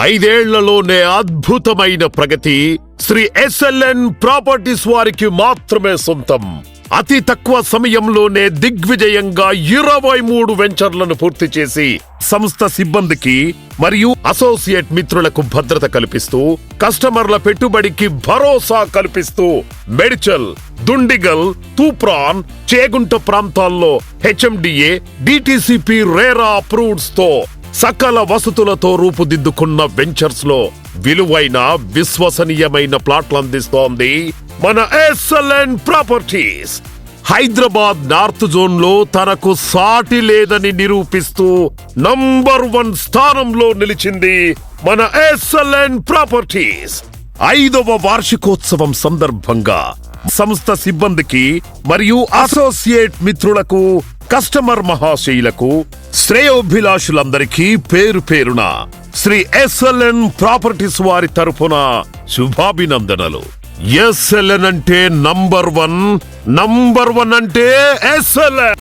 5 ఏళ్లలోనే అద్భుతమైన ప్రగతి Shri SLN properties వారికి మాత్రమే సొంతం. అతి తక్కువ సమయంలోనే దిగ్విజయంగా 23 వెంచర్లను పూర్తి చేసి సంస్థ సిబ్బందికి మరియు అసోసియేట్ మిత్రులకు భద్రత కల్పిస్తూ, కస్టమర్ల పెట్టుబడికి భరోసా కల్పిస్తూ మేడ్చల్, దుండిగల్, తూప్రాన్, చేగుంట ప్రాంతాల్లో హెచ్ఎండిఏ, డిటిసిపి రేరా అప్రూవ్డ్స్ తో సకల వసతులతో రూపుదిద్దుకున్న వెంచర్స్ లో విలువైన విశ్వసనీయమైన ప్లాట్లు అందిస్తోంది మన SLN properties. Hyderabad north zone లో తనకు సాటి లేదని నిరూపిస్తూ నంబర్ 1 స్థానంలో నిలిచింది మన ఎస్ఎల్ఎన్ ప్రాపర్టీస్. 5వ వార్షికోత్సవం సందర్భంగా సంస్థ సిబ్బందికి మరియు అసోసియేట్ మిత్రులకు, కస్టమర్ మహాశయులకు, శ్రేయోభిలాషులందరికీ పేరు పేరున శ్రీ ఎస్ఎల్ఎన్ ప్రాపర్టీస్ వారి తరపున శుభాభినందనలు. ఎస్ఎల్ఎన్ అంటే నంబర్ 1 అంటే ఎస్ఎల్ఎన్.